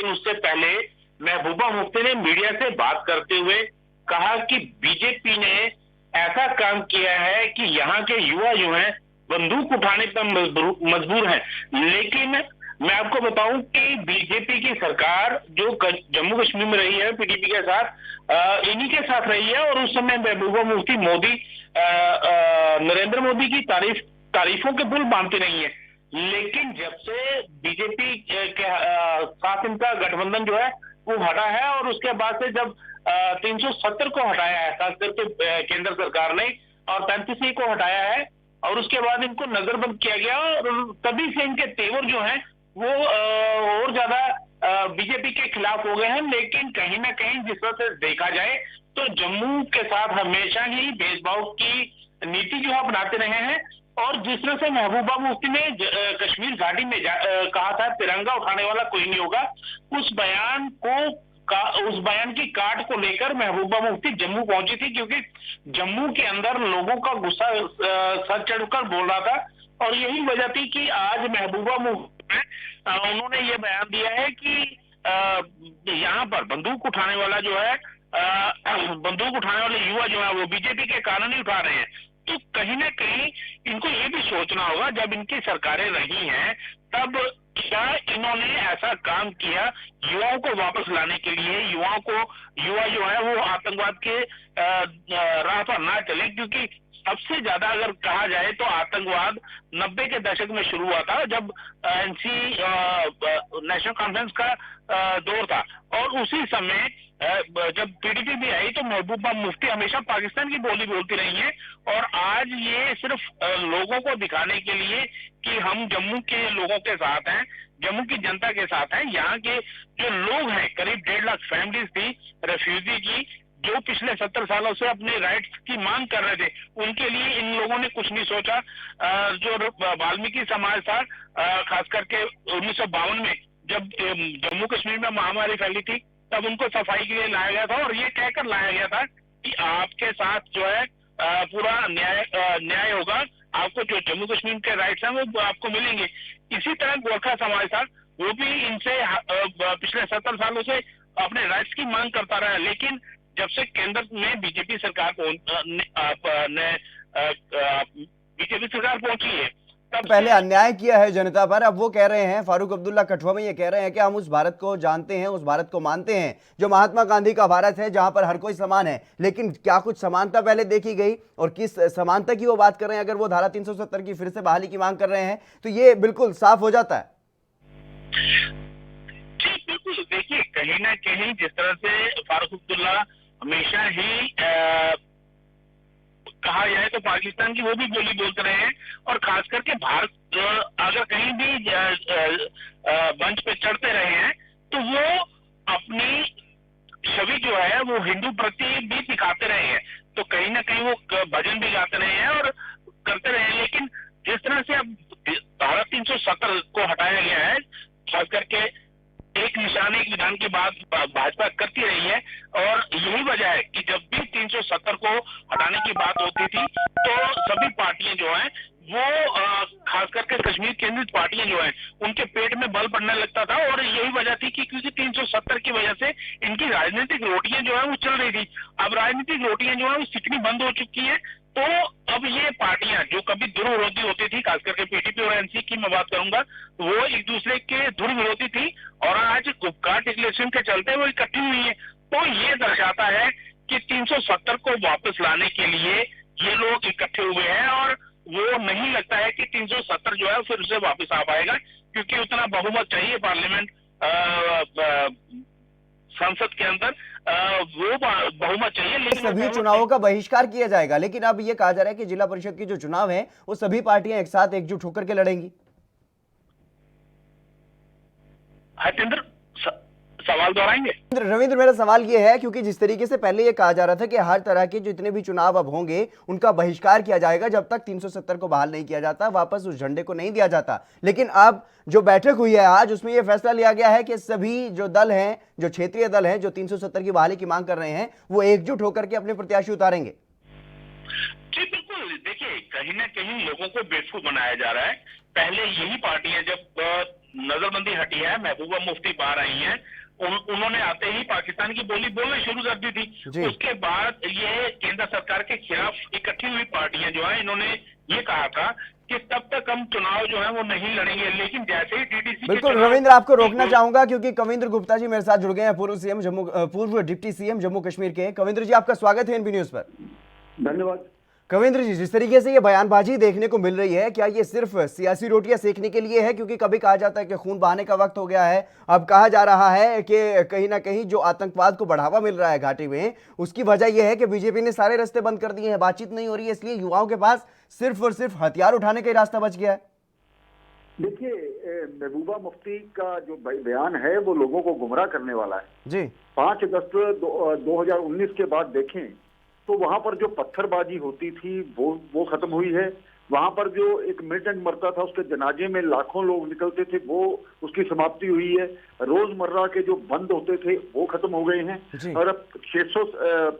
लेकिन उससे पहले महबूबा मुफ्ती ने मीडिया से बात करते हुए कहा कि बीजेपी ने ऐसा काम किया है कि यहाँ के युवा जो हैं बंदूक उठाने पर मजबूर हैं। लेकिन मैं आपको बताऊं कि बीजेपी की सरकार जो जम्मू कश्मीर में रही है पीडीपी के साथ, इन्हीं के साथ रही है, और उस समय महबूबा मुफ्ती मोदी नरेंद्र मोदी की तारीफों के पुल बांधते नहीं है। लेकिन जब से बीजेपी के साथ इनका गठबंधन जो है वो हटा है, और उसके बाद से जब 370 को हटाया है खास करके केंद्र सरकार ने, और 35 को हटाया है, और उसके बाद इनको नजरबंद किया गया, और तभी से इनके तेवर जो हैं वो और ज्यादा बीजेपी के खिलाफ हो गए हैं। लेकिन कहीं ना कहीं जिस तरह से देखा जाए तो जम्मू के साथ हमेशा ही भेदभाव की नीति जो अपनाते रहे हैं, और जिस तरह से महबूबा मुफ्ती ने कश्मीर घाटी में कहा था तिरंगा उठाने वाला कोई नहीं होगा, उस बयान की काट को लेकर महबूबा मुफ्ती जम्मू पहुंची थी, क्योंकि जम्मू के अंदर लोगों का गुस्सा सर चढ़कर बोल रहा था, और यही वजह थी कि आज महबूबा मुफ्ती उन्होंने ये बयान दिया है कि यहाँ पर बंदूक उठाने वाला जो है, बंदूक उठाने वाले युवा जो है वो बीजेपी के कारण ही उठा रहे हैं। तो कहीं ना कहीं इनको ये भी सोचना होगा, जब इनकी सरकारें रही हैं तब क्या इन्होंने ऐसा काम किया युवाओं को वापस लाने के लिए, युवा जो है वो आतंकवाद के राह पर ना चले, क्योंकि सबसे ज्यादा अगर कहा जाए तो आतंकवाद 90 के दशक में शुरू हुआ था, जब एनसी नेशनल कॉन्फ्रेंस का दौर था, और उसी समय जब पीडीपी भी आई तो महबूबा मुफ्ती हमेशा पाकिस्तान की बोली बोलती रही है, और आज ये सिर्फ लोगों को दिखाने के लिए कि हम जम्मू के लोगों के साथ हैं, जम्मू की जनता के साथ हैं। यहाँ के जो लोग हैं, करीब 1.5 लाख फैमिलीज थी रेफ्यूजी की, जो पिछले 70 सालों से अपने राइट्स की मांग कर रहे थे, उनके लिए इन लोगों ने कुछ नहीं सोचा। जो वाल्मीकि समाज था, खास करके 1952 में जब जम्मू कश्मीर में महामारी फैली थी, तब उनको सफाई के लिए लाया गया था, और ये कहकर लाया गया था कि आपके साथ जो है पूरा न्याय होगा, आपको जो जम्मू कश्मीर के राइट्स हैं वो आपको मिलेंगे। इसी तरह गोरखा समाज था, वो भी इनसे पिछले 70 सालों से अपने राइट्स की मांग करता रहा, लेकिन जब से केंद्र में बीजेपी सरकार पहुंची है, तब पहले अन्याय किया है जनता पर। अब वो कह रहे हैं, फारूक अब्दुल्ला कठुआ में ये कह रहे हैं कि हम उस भारत को जानते हैं, उस भारत को मानते हैं जो महात्मा गांधी का भारत है, जहां पर हर कोई समान है। लेकिन क्या कुछ समानता पहले देखी गई, और किस समानता की वो बात कर रहे हैं? अगर वो धारा 370 की फिर से बहाली की मांग कर रहे हैं तो ये बिल्कुल साफ हो जाता है। बिल्कुल, देखिए कहीं ना कहीं जिस तरह से फारूक अब्दुल्ला हमेशा ही कहा जाए तो पाकिस्तान की वो भी बोली बोलते रहे हैं, और खास करके भारत अगर कहीं भी मंच पे चढ़ते रहे हैं तो वो अपनी छवि जो है वो हिंदू प्रति भी दिखाते रहे हैं। तो कहीं ना कहीं वो भजन भी गाते रहे हैं और करते रहे हैं। लेकिन जिस तरह से अब धारा 370 को हटाया गया है, खास करके एक निशान एक विधान की बात भाजपा करती रही है, और यही वजह है कि जब भी 370 को हटाने की बात होती थी तो सभी पार्टियां जो हैं वो खास करके कश्मीर केंद्रित पार्टियां जो हैं उनके पेट में बल पड़ने लगता था, और यही वजह थी कि क्योंकि 370 की वजह से इनकी राजनीतिक रोटियां जो है वो चल रही थी। अब राजनीतिक रोटियां जो है वो सिकनी बंद हो चुकी है, तो अब ये पार्टियां जो कभी दुर्विरोधी होती थी, खास करके पीडीपी और एनसी की मैं बात करूंगा, वो एक दूसरे के दुर्विरोधी थी, और आज गुपकार डिक्लेरेशन के चलते वो इकट्ठी हुई है। तो ये दर्शाता है कि 370 को वापस लाने के लिए ये लोग इकट्ठे हुए हैं, और वो नहीं लगता है कि 370 जो है फिर से वापस आ पाएगा, क्योंकि उतना बहुमत चाहिए पार्लियामेंट संसद के अंदर, वो बहुमत चाहिए। लेकिन सभी चुनावों का बहिष्कार किया जाएगा, लेकिन अब ये कहा जा रहा है कि जिला परिषद के जो चुनाव हैं वो सभी पार्टियां एक साथ एकजुट होकर के लड़ेंगी। हतेंद्र सवाल दोहराएंगे? रविंद्र, मेरा सवाल ये है, क्योंकि जिस तरीके से पहले ये कहा जा रहा था कि हर तरह के जितने भी चुनाव अब होंगे उनका बहिष्कार किया जाएगा जब तक 370 को बहाल नहीं किया जाता, वापस उस झंडे को नहीं दिया जाता, लेकिन अब जो बैठक हुई है आज उसमें यह फैसला लिया गया है कि सभी जो दल हैं, जो क्षेत्रीय दल हैं, जो 370 की बहाली की मांग कर रहे हैं, वो एकजुट होकर के अपने प्रत्याशी उतारेंगे। जी बिल्कुल, बिल्कुल, देखिए कहीं ना कहीं लोगों को बेवकूफ बनाया जा रहा है। पहले यही पार्टियां जब नजरबंदी हटी है, महबूबा मुफ्ती बाहर आई हैं, उन्होंने आते ही पाकिस्तान की बोली बोलना शुरू कर दी थी। जी उसके बाद ये केंद्र सरकार के खिलाफ इकट्ठी हुई पार्टियां जो है, इन्होंने ये कहा था कि तब तक हम चुनाव जो है वो नहीं लड़ेंगे, लेकिन जैसे ही टीडीसी के बिल्कुल चुनाव रविंद्र, आपको रोकना चाहूंगा क्योंकि कविंद्र गुप्ता जी मेरे साथ जुड़ गए हैं, पूर्व डिप्टी सीएम जम्मू कश्मीर के। कविंद्र जी, आपका स्वागत है एनबी न्यूज पर। धन्यवाद। कविंद्र जी, जिस तरीके से ये बयानबाजी देखने को मिल रही है, क्या ये सिर्फ सियासी रोटियां सेकने के लिए है? क्योंकि कभी कहा जाता है कि खून बहाने का वक्त हो गया है, अब कहा जा रहा है कि कहीं ना कहीं जो आतंकवाद को बढ़ावा मिल रहा है घाटी में, उसकी वजह यह है कि बीजेपी ने सारे रास्ते बंद कर दिए हैं, बातचीत नहीं हो रही है, इसलिए युवाओं के पास सिर्फ और सिर्फ हथियार उठाने का ही रास्ता बच गया है। देखिए, महबूबा मुफ्ती का जो बयान है वो लोगों को गुमराह करने वाला है जी। 5 अगस्त 2019 के बाद देखें तो वहां पर जो पत्थरबाजी होती थी वो खत्म हुई है। वहां पर जो एक मिलिटेंट मरता था, उसके जनाजे में लाखों लोग निकलते थे, वो उसकी समाप्ति हुई है। रोजमर्रा के जो बंद होते थे वो खत्म हो गए हैं। और अब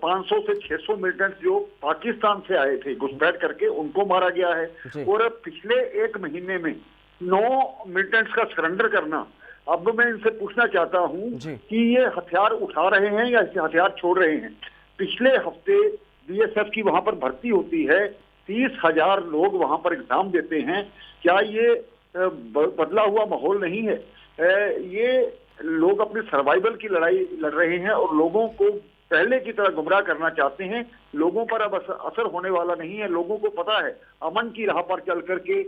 500 से 600 मिलिटेंट्स जो पाकिस्तान से आए थे घुसपैठ करके, उनको मारा गया है। और अब पिछले 1 महीने में 9 मिलिटेंट्स का सरेंडर करना। अब मैं इनसे पूछना चाहता हूं कि ये हथियार उठा रहे हैं या इसे हथियार छोड़ रहे हैं। पिछले हफ्ते बीएसएफ की वहां पर भर्ती होती है, 30,000 लोग वहां पर एग्जाम देते हैं। क्या ये बदला हुआ माहौल नहीं है? ये लोग अपने सर्वाइवल की लड़ाई लड़ रहे हैं और लोगों को पहले की तरह गुमराह करना चाहते हैं। लोगों पर अब असर होने वाला नहीं है। लोगों को पता है अमन की राह पर चल करके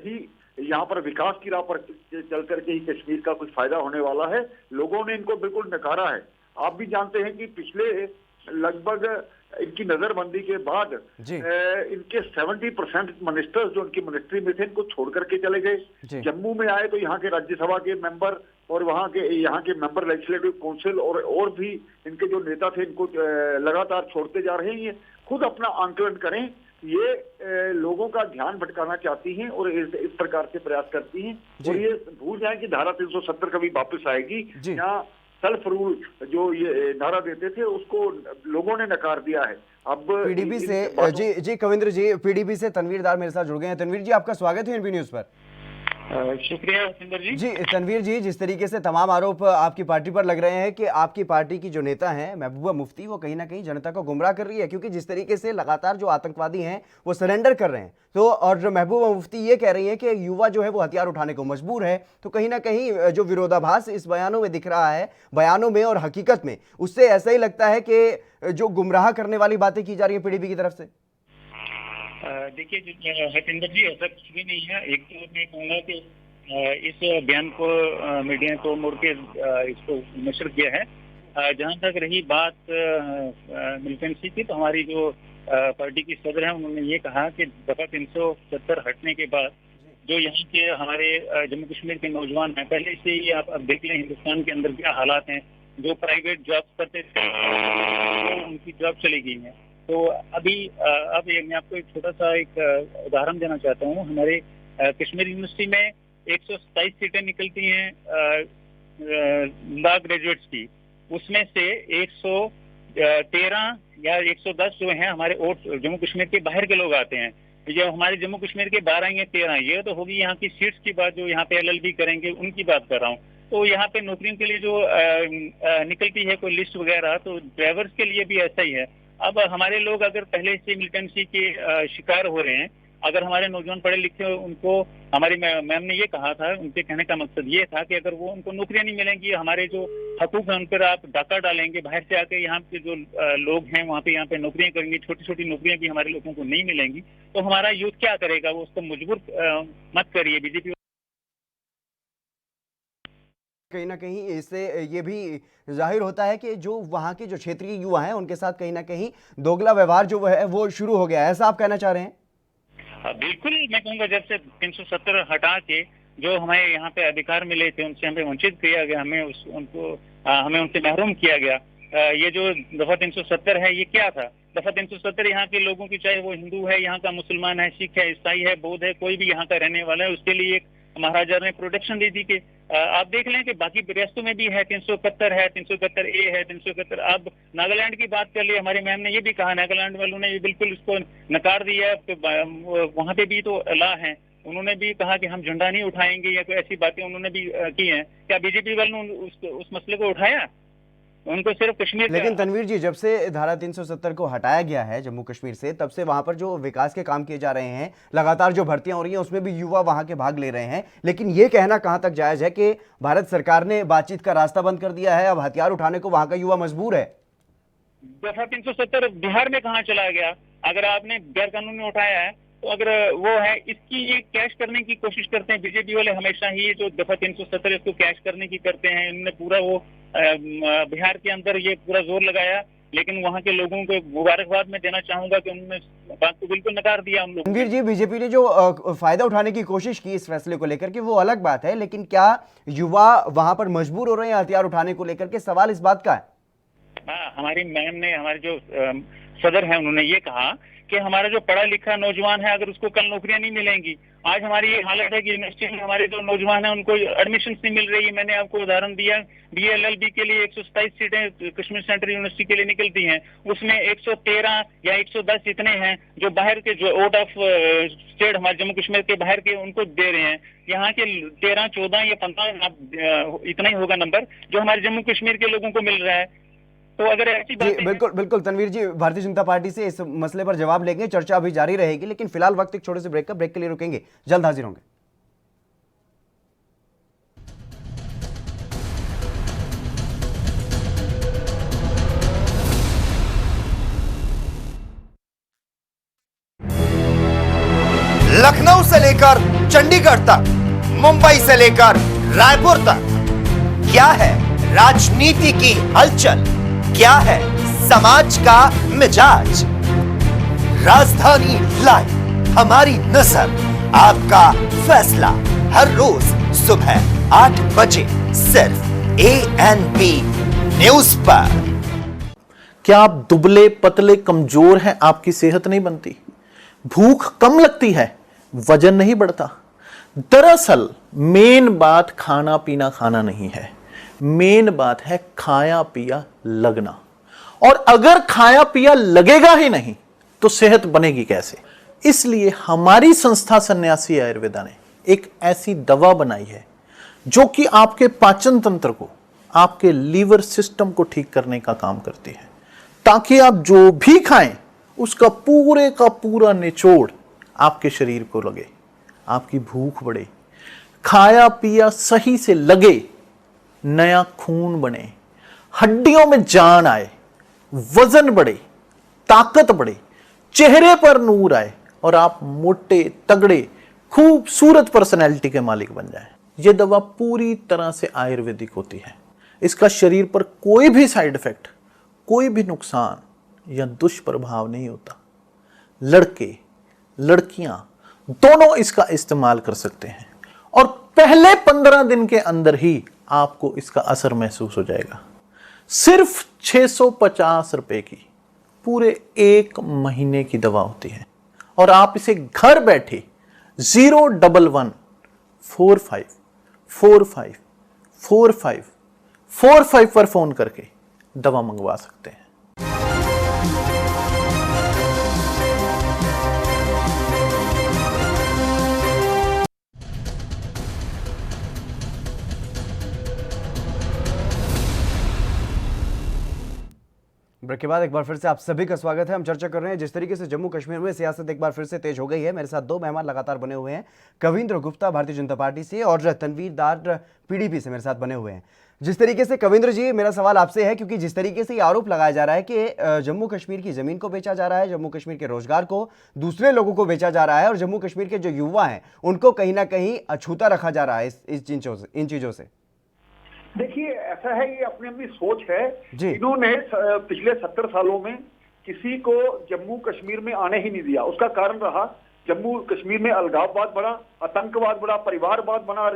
ही, यहाँ पर विकास की राह पर चल करके ही कश्मीर का कुछ फायदा होने वाला है। लोगों ने इनको बिल्कुल नकारा है। आप भी जानते हैं कि पिछले लगभग इनकी नजरबंदी के बाद इनके 70% मिनिस्टर्स जो इनकी मिनिस्ट्री में थे, इनको छोड़ करके चले गए। जम्मू में आए तो यहाँ के राज्यसभा के मेंबर और यहाँ के मेंबर लेजिस्लेटिव काउंसिल और भी इनके जो नेता थे, इनको लगातार छोड़ते जा रहे हैं। ये खुद अपना आंकलन करें। ये लोगों का ध्यान भटकाना चाहती हैं और इस प्रकार से प्रयास करती हैं। और ये भूल जाएं कि धारा 370 कभी वापस आएगी। यहाँ सेल्फ रूल जो ये नारा देते थे, उसको लोगों ने नकार दिया है। अब पीडीपी से जी कविंद्र जी, पीडीपी से तनवीर दार मेरे साथ जुड़ गए हैं। तनवीर जी, आपका स्वागत है एनबी न्यूज पर। शुक्रिया सिंदर जी। जी तनवीर जी, जिस तरीके से तमाम आरोप आपकी पार्टी पर लग रहे हैं कि आपकी पार्टी की जो नेता हैं महबूबा मुफ्ती, वो कहीं ना कहीं जनता को गुमराह कर रही है, क्योंकि जिस तरीके से लगातार जो आतंकवादी हैं वो सरेंडर कर रहे हैं, तो और महबूबा मुफ्ती ये कह रही है कि युवा जो है वो हथियार उठाने को मजबूर है, तो कहीं ना कहीं जो विरोधाभास इस बयानों में दिख रहा है, बयानों में और हकीकत में, उससे ऐसा ही लगता है कि जो गुमराह करने वाली बातें की जा रही है पीडीपी की तरफ से। देखिए हतेंद्र जी, ऐसा कुछ भी नहीं है। एक तो मैं कहूँगा कि इस बयान को मीडिया को मोड़ के इसको नशर किया है। जहाँ तक रही बात मिलिटेंसी की, तो हमारी जो पार्टी की सदर है, उन्होंने ये कहा कि दफा 370 हटने के बाद जो यहाँ के हमारे जम्मू कश्मीर के नौजवान हैं, पहले से ही आप अब देख लें हिंदुस्तान के अंदर क्या हालात हैं। जो प्राइवेट जॉब करते थे तो उनकी जॉब चली गई है। तो अभी अब मैं आपको एक छोटा सा एक उदाहरण देना चाहता हूँ। हमारे कश्मीर यूनिवर्सिटी में 127 सीटें निकलती हैं लॉ ग्रेजुएट्स की, उसमें से 113 या 110 जो हैं हमारे और जम्मू कश्मीर के बाहर के लोग आते हैं। जो हमारे जम्मू कश्मीर के 12 या 13, ये तो होगी यहाँ की सीट्स की बात, जो यहाँ पे एलएलबी करेंगे उनकी बात कर रहा हूँ। तो यहाँ पे नौकरियों के लिए जो निकलती है कोई लिस्ट वगैरह, तो ड्राइवर्स के लिए भी ऐसा ही है। अब हमारे लोग अगर पहले से मिलिटेंसी के शिकार हो रहे हैं, अगर हमारे नौजवान पढ़े लिखे, उनको हमारी मैम ने ये कहा था, उनके कहने का मकसद ये था कि अगर वो उनको नौकरियां नहीं मिलेंगी, हमारे जो हकूक हैं उन पर आप डाका डालेंगे, बाहर से आके यहाँ पे जो लोग हैं वहाँ पे यहाँ पे नौकरियां करेंगे, छोटी छोटी नौकरियां भी हमारे लोगों को नहीं मिलेंगी, तो हमारा यूथ क्या करेगा? वो उसको मजबूर मत करिए बीजेपी। कहीं ना कहीं इससे ये भी जाहिर होता है कि जो वहाँ के जो क्षेत्रीय युवा हैं उनके साथ कहीं ना कहीं दोगला व्यवहार जो है वो शुरू हो गया है, ऐसा आप कहना चाह रहे हैं? बिल्कुल, मैं कहूँगा जब से 370 हटा के जो हमें यहाँ पे अधिकार मिले थे उनसे हमें वंचित किया गया, हमें उनसे महरूम किया गया। ये जो दफा 370 है, ये क्या था? दफा 370 यहाँ के लोगों की, चाहे वो हिंदू है, यहाँ का मुसलमान है, सिख है, ईसाई है, बौद्ध है, कोई भी यहाँ का रहने वाला है, उसके लिए एक महाराजा ने प्रोटेक्शन दी थी कि आप देख लें कि बाकी रियासतों में भी है 371 है, 371A है, 371। अब नागालैंड की बात कर ली, हमारी मैम ने ये भी कहा, नागालैंड वालों ने बिल्कुल इसको नकार दिया। तो वहां पे भी तो अल्लाह है, उन्होंने भी कहा कि हम झंडा नहीं उठाएंगे, या कोई ऐसी बातें उन्होंने भी की हैं। क्या बीजेपी वालों ने उस मसले को उठाया? उनको सिर्फ कश्मीर। लेकिन तनवीर जी, जब से धारा 370 को हटाया गया है जम्मू कश्मीर से, तब से वहां पर जो विकास के काम किए जा रहे हैं, लगातार जो भर्तियां हो रही हैं, उसमें भी युवा वहां के भाग ले रहे हैं। लेकिन ये कहना कहां तक जायज है कि भारत सरकार ने बातचीत का रास्ता बंद कर दिया है, अब हथियार उठाने को वहां का युवा मजबूर है? दफा 370 बिहार में कहाँ चला गया? अगर आपने गैर कानूनी उठाया है तो अगर वो है, इसकी ये कैश करने की कोशिश करते हैं बीजेपी वाले हमेशा ही। जो दफा 370 इसको कैश करने की करते हैं, इन्होंने पूरा वो बिहार के अंदर ये पूरा जोर लगाया। लेकिन वहां के लोगों को मुबारकबाद मैं देना चाहूंगा कि उन्होंने बात को बिल्कुल नकार दिया। हम लोग रणवीर जी, बीजेपी ने जो फायदा उठाने की कोशिश की इस फैसले को लेकर के, वो अलग बात है, लेकिन क्या युवा वहां पर मजबूर हो रहे हैं हथियार उठाने को लेकर के? सवाल इस बात का है। हाँ, हमारी मैम ने, हमारे जो सदर हैं, उन्होंने ये कहा कि हमारा जो पढ़ा लिखा नौजवान है, अगर उसको कल नौकरियां नहीं मिलेंगी। आज हमारी ये हालत है कि यूनिवर्सिटी में हमारे जो नौजवान हैं उनको एडमिशन नहीं मिल रही है। मैंने आपको उदाहरण दिया, BA-LLB के लिए 127 सीटें कश्मीर सेंट्रल यूनिवर्सिटी के लिए निकलती हैं, उसमें 113 या 110 इतने हैं जो बाहर के, जो आउट ऑफ स्टेट, हमारे जम्मू कश्मीर के बाहर के, उनको दे रहे हैं। यहाँ के 13, 14 या 15 इतना ही होगा नंबर जो हमारे जम्मू कश्मीर के लोगों को मिल रहा है। तो अगर ऐसी बात, बिल्कुल बिल्कुल तनवीर जी, भारतीय जनता पार्टी से इस मसले पर जवाब लेंगे, चर्चा अभी जारी रहेगी। लेकिन फिलहाल वक्त एक छोटे से ब्रेक के लिए रुकेंगे, जल्द हाजिर होंगे। लखनऊ से लेकर चंडीगढ़ तक, मुंबई से लेकर रायपुर तक, क्या है राजनीति की हलचल, क्या है समाज का मिजाज। राजधानी लाइव, हमारी नजर, आपका फैसला, हर रोज सुबह 8 बजे सिर्फ ANP न्यूज पर। क्या आप दुबले पतले कमजोर हैं, आपकी सेहत नहीं बनती, भूख कम लगती है, वजन नहीं बढ़ता? दरअसल मेन बात खाना पीना खाना नहीं है, मेन बात है खाया पिया लगना। और अगर खाया पिया लगेगा ही नहीं तो सेहत बनेगी कैसे? इसलिए हमारी संस्था सन्यासी आयुर्वेदा ने एक ऐसी दवा बनाई है जो कि आपके पाचन तंत्र को, आपके लीवर सिस्टम को ठीक करने का काम करती है, ताकि आप जो भी खाएं उसका पूरे का पूरा निचोड़ आपके शरीर को लगे, आपकी भूख बढ़े, खाया पिया सही से लगे, नया खून बने, हड्डियों में जान आए, वजन बढ़े, ताकत बढ़े, चेहरे पर नूर आए और आप मोटे तगड़े खूबसूरत पर्सनैलिटी के मालिक बन जाएं। यह दवा पूरी तरह से आयुर्वेदिक होती है। इसका शरीर पर कोई भी साइड इफेक्ट, कोई भी नुकसान या दुष्प्रभाव नहीं होता। लड़के लड़कियां दोनों इसका इस्तेमाल कर सकते हैं और पहले 15 दिन के अंदर ही आपको इसका असर महसूस हो जाएगा। सिर्फ 650 रुपए की पूरे 1 महीने की दवा होती है और आप इसे घर बैठे 011 45 45 45 45 पर फोन करके दवा मंगवा सकते हैं। ब्रेक के बाद एक बार फिर से आप सभी का स्वागत है। हम चर्चा कर रहे हैं जिस तरीके से जम्मू कश्मीर में सियासत एक बार फिर से तेज हो गई है। मेरे साथ 2 मेहमान लगातार बने हुए हैं, कविंद्र गुप्ता भारतीय जनता पार्टी से और तनवीर दार PDP से मेरे साथ बने हुए हैं। जिस तरीके से, कविंद्र जी, मेरा सवाल आपसे है, क्योंकि जिस तरीके से ये आरोप लगाया जा रहा है कि जम्मू कश्मीर की जमीन को बेचा जा रहा है, जम्मू कश्मीर के रोजगार को दूसरे लोगों को बेचा जा रहा है और जम्मू कश्मीर के जो युवा हैं उनको कहीं ना कहीं अछूता रखा जा रहा है इन चीजों से। देखिए, ऐसा है, ये अपनी अपनी सोच है। जी। इन्होंने पिछले 70 सालों में किसी को जम्मू कश्मीर में आने ही नहीं दिया। उसका कारण रहा, जम्मू कश्मीर में अलगाववाद बढ़ा, आतंकवाद बढ़ा, परिवारवाद बना,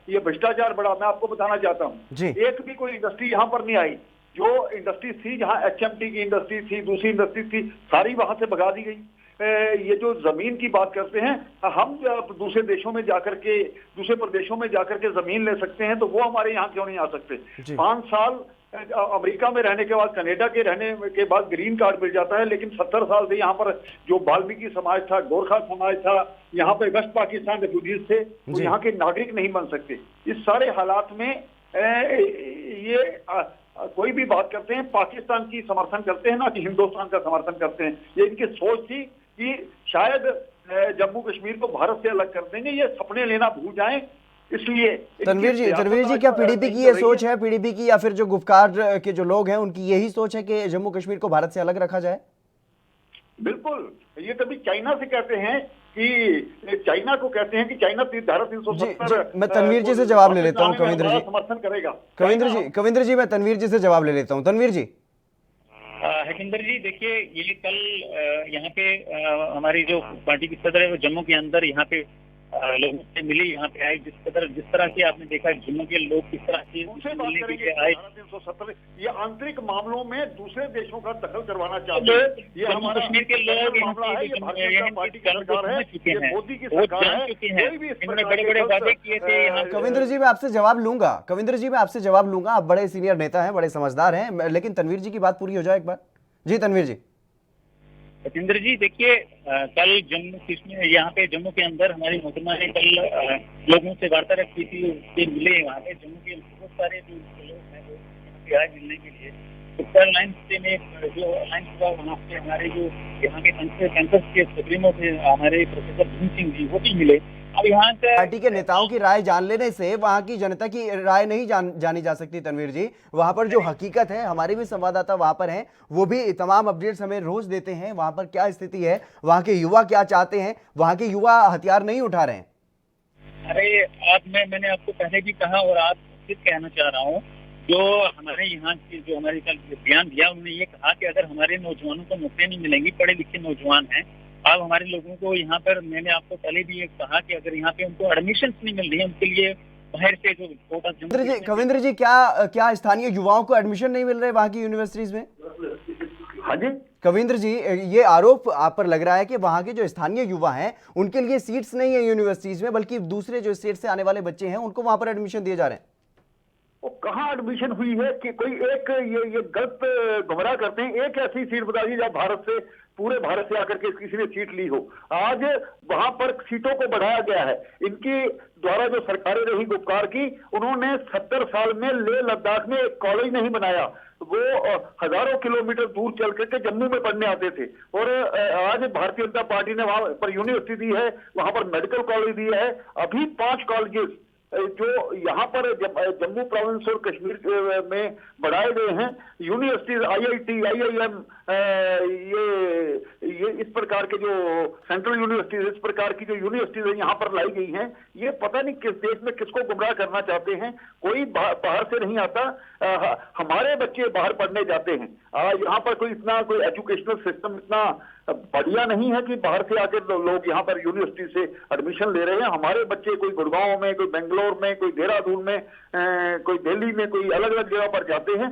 ये भ्रष्टाचार बढ़ा। मैं आपको बताना चाहता हूँ, एक भी कोई इंडस्ट्री यहाँ पर नहीं आई। जो इंडस्ट्री थी, जहाँ HMT की इंडस्ट्री थी, दूसरी इंडस्ट्री थी, सारी वहां से भगा दी गई। ये जो जमीन की बात करते हैं, हम दूसरे देशों में जाकर के, दूसरे प्रदेशों में जाकर के जमीन ले सकते हैं, तो वो हमारे यहाँ क्यों नहीं आ सकते? 5 साल अमेरिका में रहने के बाद, कनाडा के रहने के बाद ग्रीन कार्ड मिल जाता है, लेकिन 70 साल से यहाँ पर जो वाल्मीकि समाज था, गोरखा समाज था, यहाँ पे वेस्ट पाकिस्तान रेफ्यूजीज थे, वो यहाँ के नागरिक नहीं बन सकते। इस सारे हालात में ये कोई भी बात करते हैं पाकिस्तान की समर्थन करते हैं, ना कि हिंदुस्तान का समर्थन करते हैं। ये इनकी सोच थी कि शायद जम्मू कश्मीर को भारत से अलग कर देंगे, ये सपने लेना भूल जाएं। इसलिए तनवीर जी क्या पीडीपी की ये सोच है, पीडीपी की, या फिर जो गुफकार के जो लोग हैं उनकी यही सोच है कि जम्मू कश्मीर को भारत से अलग रखा जाए? बिल्कुल, ये कभी चाइना से कहते हैं कि चाइना को कहते हैं कि चाइना धारा 370। मैं तनवीर जी से जवाब ले लेता हूँ, कविंद्र जी समर्थन करेगा। कविंद्र जी मैं तनवीर जी से जवाब ले लेता हूँ। तनवीर जी। हकिंदर जी देखिए, ये कल यहाँ पे हमारी जो पार्टी की सदर है वो जम्मू के अंदर यहाँ पे लोगों से मिली, यहाँ पे आए। जिस तरह से आपने देखा जम्मू के लोग किस तरह से मिलने के लिए आए। 370 ये आंतरिक मामलों में दूसरे देशों का दखल करवाना चाहते हैं। ये हमारा कश्मीर के लोग मामला है, ये भारतीय जनता पार्टी की सरकार है, ये मोदी की सरकार है, कोई भी इन्होंने बड़े-बड़े वादे किए थे। कविंद्र जी मैं आपसे जवाब लूंगा, आप बड़े सीनियर नेता हैं, बड़े समझदार हैं, लेकिन तनवीर जी की बात पूरी हो जाए एक बार। जी तनवीर जी। सतेंद्र जी देखिए, कल जम्मू कश्मीर यहाँ पे जम्मू के अंदर हमारी मोहतरमा ने कल लोगों से वार्तालाप की थी, उससे मिले। वहाँ पे जम्मू के बहुत सारे जो लोग हैं वो यहाँ पे आए मिलने के लिए। तो कल लाइन में जो लाइन हुआ वहाँ पे हमारे जो यहाँ के कैंपस के सुप्रीमो थे हमारे प्रोफेसर भीम सिंह जी, वो भी मिले। अब यहाँ पार्टी के नेताओं की राय जान लेने से वहां की जनता की राय नहीं जानी जा सकती। तनवीर जी, वहां पर जो हकीकत है, हमारे भी संवाददाता वहां पर हैं, वो भी तमाम अपडेट्स हमें रोज देते हैं। वहां पर क्या स्थिति है, वहां के युवा क्या चाहते हैं, वहां के युवा हथियार नहीं उठा रहे हैं। अरे आज मैंने आपको पहले भी कहा और आज फिर कहना चाह रहा हूँ, जो हमारे यहाँ की जो हमारे कल बयान दिया, उन्होंने ये कहा कि अगर हमारे नौजवानों को नौकरियां नहीं मिलेंगी, पढ़े लिखे नौजवान हैं, अब हमारे लोगों को यहाँ पर, मैंने आपको पहले भी ये कहा कि अगर यहाँ पे उनको एडमिशन नहीं मिल रही है, उनके लिए बाहर से जो कविंद्र जी क्या स्थानीय युवाओं को एडमिशन नहीं मिल रहे वहाँ की यूनिवर्सिटीज में? हाँ जी कविंद्र जी, ये आरोप आप पर लग रहा है कि वहाँ के जो स्थानीय युवा हैं उनके लिए सीट्स नहीं है यूनिवर्सिटीज में, बल्कि दूसरे जो स्टेट से आने वाले बच्चे हैं उनको वहां पर एडमिशन दिए जा रहे हैं। कहाँ एडमिशन हुई है कि कोई एक ये गलत गुमराह करते हैं। एक ऐसी सीट बता दी जब भारत से, पूरे भारत से आकर के किसी ने सीट ली हो। आज वहां पर सीटों को बढ़ाया गया है। इनकी द्वारा जो सरकारें रही गुपकार की, उन्होंने 70 साल में लेह लद्दाख में एक कॉलेज नहीं बनाया। वो हजारों किलोमीटर दूर चल करके जम्मू में पढ़ने आते थे। और आज भारतीय जनता पार्टी ने वहां पर यूनिवर्सिटी दी है, वहां पर मेडिकल कॉलेज दिया है। अभी 5 कॉलेजेस जो यहाँ पर जम्मू प्रोविंस और कश्मीर में बढ़ाए गए हैं, यूनिवर्सिटीज, IIT, IIM, ये इस प्रकार के जो सेंट्रल यूनिवर्सिटीज, इस प्रकार की जो यूनिवर्सिटीज यहाँ पर लाई गई हैं, ये पता नहीं किस देश में किसको गुमराह करना चाहते हैं। कोई बाहर से नहीं आता, हमारे बच्चे बाहर पढ़ने जाते हैं। यहाँ पर कोई एजुकेशनल सिस्टम इतना बढ़िया नहीं है कि बाहर से आकर लोग यहाँ पर यूनिवर्सिटी से एडमिशन ले रहे हैं। हमारे बच्चे कोई गुड़गांव में, कोई बेंगलोर में, कोई देहरादून में, कोई दिल्ली में, कोई अलग अलग जगह पर जाते हैं।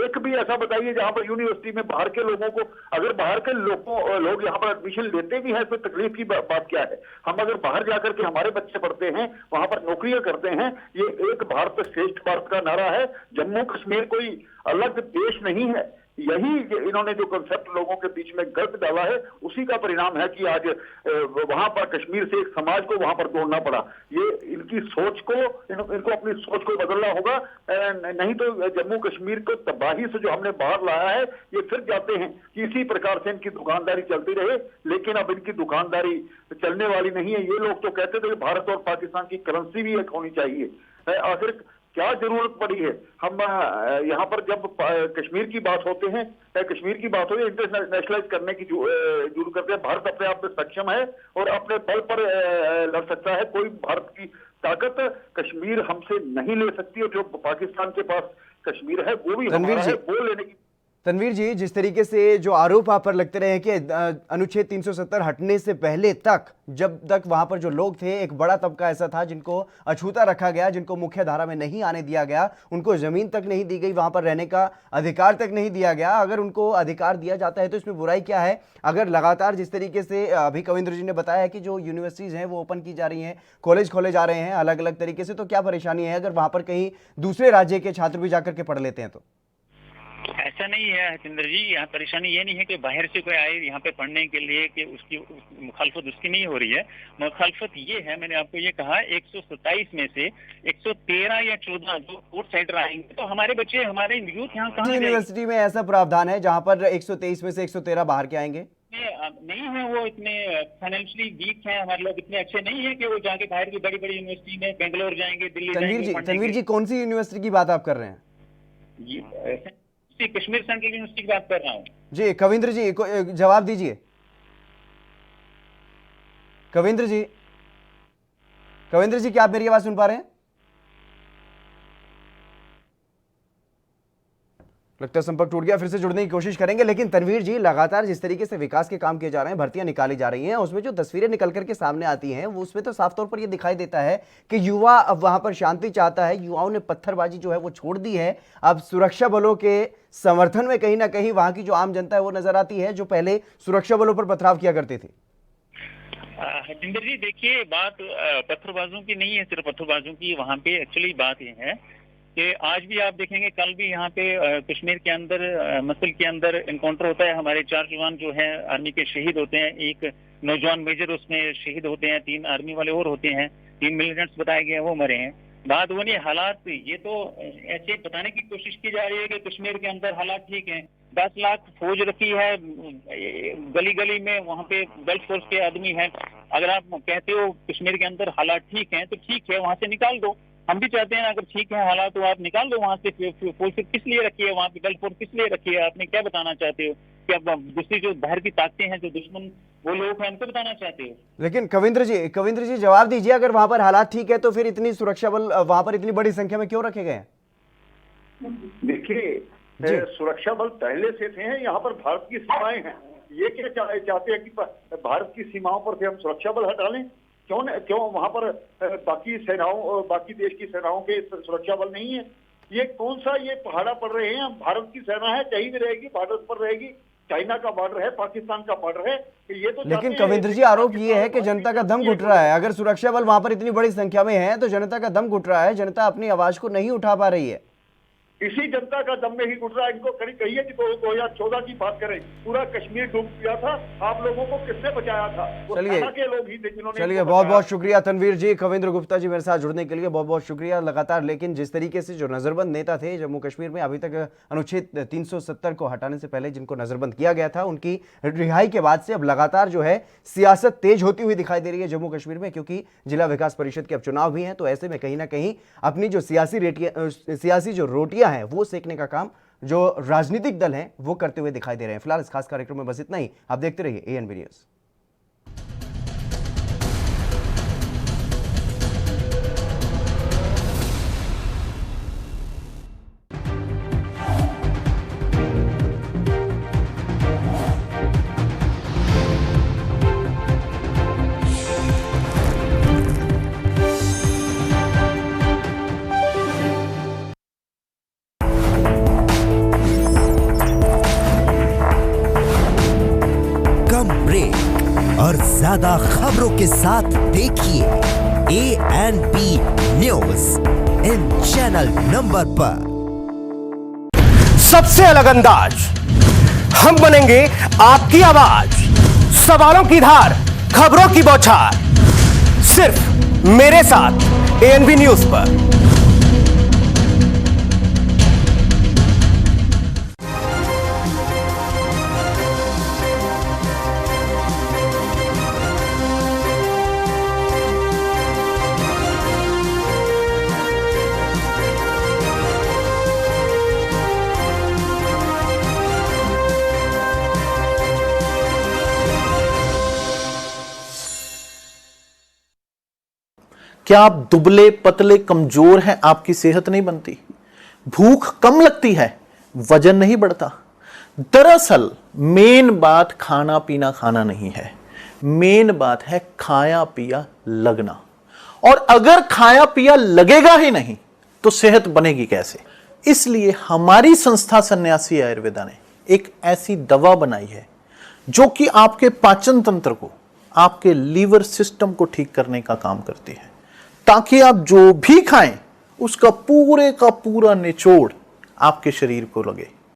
एक भी ऐसा बताइए जहाँ पर यूनिवर्सिटी में बाहर के लोगों को, अगर बाहर के लोग यहाँ पर एडमिशन लेते भी हैं तो तकलीफ की बात क्या है? हम अगर बाहर जाकर के हमारे बच्चे पढ़ते हैं, वहां पर नौकरियां करते हैं। ये एक भारत श्रेष्ठ भारत का नारा है। जम्मू कश्मीर कोई अलग देश नहीं है। यही इन्होंने जो कंसेप्ट लोगों के बीच में गलत डाला है, उसी का परिणाम है कि आज वहां पर कश्मीर से एक समाज को वहां पर तोड़ना पड़ा। ये इनकी सोच को, इनको अपनी सोच को बदलना होगा, नहीं तो जम्मू कश्मीर को तबाही से जो हमने बाहर लाया है, ये फिर जाते हैं कि इसी प्रकार से इनकी दुकानदारी चलती रहे। लेकिन अब इनकी दुकानदारी चलने वाली नहीं है। ये लोग तो कहते थे भारत और पाकिस्तान की करेंसी भी एक होनी चाहिए। आखिर क्या जरूरत पड़ी है? हम यहाँ पर जब कश्मीर की बात होते हैं, कश्मीर की बात हो, इंटरनेशनलाइज करने की जरूरत करते हैं। भारत अपने आप में सक्षम है और अपने बल पर लड़ सकता है। कोई भारत की ताकत कश्मीर हमसे नहीं ले सकती। और जो पाकिस्तान के पास कश्मीर है वो भी हमारा है, वो लेने की। तनवीर जी, जिस तरीके से जो आरोप आप पर लगते रहे हैं कि अनुच्छेद 370 हटने से पहले तक, जब तक वहां पर जो लोग थे, एक बड़ा तबका ऐसा था जिनको अछूता रखा गया, जिनको मुख्य धारा में नहीं आने दिया गया, उनको जमीन तक नहीं दी गई, वहां पर रहने का अधिकार तक नहीं दिया गया। अगर उनको अधिकार दिया जाता है तो इसमें बुराई क्या है? अगर लगातार जिस तरीके से अभी कविंद्र जी ने बताया है कि जो यूनिवर्सिटीज हैं वो ओपन की जा रही हैं, कॉलेज खोले जा रहे हैं अलग अलग तरीके से, तो क्या परेशानी है अगर वहां पर कहीं दूसरे राज्य के छात्र भी जाकर के पढ़ लेते हैं तो? ऐसा नहीं है हतिंदर जी, यहाँ परेशानी ये नहीं है कि बाहर से कोई आए यहाँ पे पढ़ने के लिए कि उसकी मुखालफत उसकी नहीं हो रही है। मुखालफत ये है, मैंने आपको ये कहा, 127 में से 113 या 14 जो आउटसाइडर आएंगे तो हमारे बच्चे, हमारे यूथ यहाँ कहाँ यूनिवर्सिटी में ऐसा प्रावधान है जहाँ पर 123 में से 113 बाहर के आएंगे? नहीं है, वो इतने फाइनेंशियली वीक हैं, हमारे लोग इतने अच्छे नहीं है कि वो जाके बाहर की बड़ी बड़ी यूनिवर्सिटी में बेंगलोर जाएंगे, दिल्ली जाएंगे। तनवीर जी, कौन सी यूनिवर्सिटी की बात आप कर रहे हैं? कश्मीर सेंट्रल यूनिवर्सिटी की बात कर रहा हूँ जी। कविंद्र जी जवाब दीजिए। कविंद्र जी, क्या आप मेरी आवाज सुन पा रहे हैं? लगता है संपर्क टूट गया, फिर से जुड़ने की कोशिश करेंगे। लेकिन तनवीर जी, लगातार जिस तरीके से विकास के काम किए जा रहे हैं, भर्तियां निकाली जा रही हैं, उसमें जो तस्वीरें निकल करके सामने आती हैं वो उसमें तो साफ तौर पर यह दिखाई देता है कि युवा अब वहां पर शांति चाहता है। युवाओं ने पत्थरबाजी जो है वो छोड़ दी है। अब सुरक्षा बलों के समर्थन में कहीं ना कहीं वहां की जो आम जनता है वो नजर आती है, जो पहले सुरक्षा बलों पर पथराव किया करते थे। हतिंदर जी, देखिए, बात पत्थरबाजों की नहीं है, सिर्फ पत्थरबाजों की। वहाँ पे एक्चुअली बात ये है कि आज भी आप देखेंगे, कल भी यहाँ पे कश्मीर के अंदर मसल के अंदर इनकाउंटर होता है। हमारे 4 जवान जो हैं आर्मी के शहीद होते हैं, एक नौजवान मेजर उसमें शहीद होते हैं, 3 आर्मी वाले और होते हैं, 3 मिलिटेंट्स बताए गए हैं वो मरे हैं। बात वो नहीं, हालात ये तो ऐसे बताने की कोशिश की जा रही है कि कश्मीर के अंदर हालात ठीक हैं। 10 लाख फौज रखी है गली गली में, वहाँ पे गल्फ फोर्स के आदमी हैं। अगर आप कहते हो कश्मीर के अंदर हालात ठीक हैं तो ठीक है, वहाँ से निकाल दो। हम भी चाहते हैं अगर ठीक है हालात तो आप निकाल दो वहाँ से। फोर्स किस लिए रखी है वहाँ पे, गल्फ फोर्स किस लिए रखी है? आपने क्या बताना चाहते हो कि अब दूसरी जो बाहर की ताकतें हैं, जो दुश्मन वो लोग हैं, उनको बताना चाहते हो? लेकिन कविंद्र जी जवाब दीजिए, अगर वहां पर हालात ठीक है तो फिर इतनी सुरक्षा बल वहां पर इतनी बड़ी संख्या में क्यों रखे गए हैं? देखिए, सुरक्षा बल पहले से थे, यहाँ पर भारत की सीमाएं हैं। ये क्या चाहते हैं कि भारत की सीमाओं पर से हम सुरक्षा बल हटा लें? क्यों वहां पर बाकी सेनाओं, बाकी देश की सेनाओं के सुरक्षा बल नहीं है? ये कौन सा ये पहाड़ा पड़ रहे हैं? भारत की सेना है, कहीं भी रहेगी, बॉर्डर पर रहेगी। चाइना का बॉर्डर है, पाकिस्तान का बॉर्डर है, ये तो। लेकिन कविंद्र जी, आरोप ये है कि जनता का दम घुट रहा है। अगर सुरक्षा बल वहां पर इतनी बड़ी संख्या में है तो जनता का दम घुट रहा है, जनता अपनी आवाज को नहीं उठा पा रही है। इसी जनता का दम में ही घुट रहा है। इनको कहिए कि 2014 की बात करें, पूरा कश्मीर डूब गया था, आप लोगों को किसने बचाया था? के लोग ही थे जिन्होंने। चलिए, बहुत बहुत शुक्रिया तनवीर जी, कविंद्र गुप्ता जी मेरे साथ जुड़ने के लिए बहुत बहुत शुक्रिया। लगातार लेकिन जिस तरीके से जो नजरबंद नेता थे जम्मू कश्मीर में, अभी तक अनुच्छेद 370 को हटाने से पहले जिनको नजरबंद किया गया था, उनकी रिहाई के बाद से अब लगातार जो है सियासत तेज होती हुई दिखाई दे रही है जम्मू कश्मीर में, क्योंकि जिला विकास परिषद के अब चुनाव भी हैं। तो ऐसे में कहीं ना कहीं अपनी जो सियासी जो रोटियां हैं वो सेकने का काम जो राजनीतिक दल हैं वो करते हुए दिखाई दे रहे हैं। फिलहाल इस खास कार्यक्रम में बस इतना ही। आप देखते रहिए एएनबी न्यूज़। और ज्यादा खबरों के साथ देखिए ANB news in channel number पर। सबसे अलग अंदाज, हम बनेंगे आपकी आवाज, सवालों की धार, खबरों की बौछार, सिर्फ मेरे साथ एएनबी न्यूज पर। क्या आप दुबले पतले कमजोर हैं, आपकी सेहत नहीं बनती, भूख कम लगती है, वजन नहीं बढ़ता, दरअसल मेन बात खाना पीना खाना नहीं है, मेन बात है खाया पिया लगना। और अगर खाया पिया लगेगा ही नहीं तो सेहत बनेगी कैसे? इसलिए हमारी संस्था सन्यासी आयुर्वेदा ने एक ऐसी दवा बनाई है जो कि आपके पाचन तंत्र को, आपके लीवर सिस्टम को ठीक करने का काम करती है, ताकि आप जो भी खाएं उसका पूरे का पूरा निचोड़ आपके शरीर को लगे।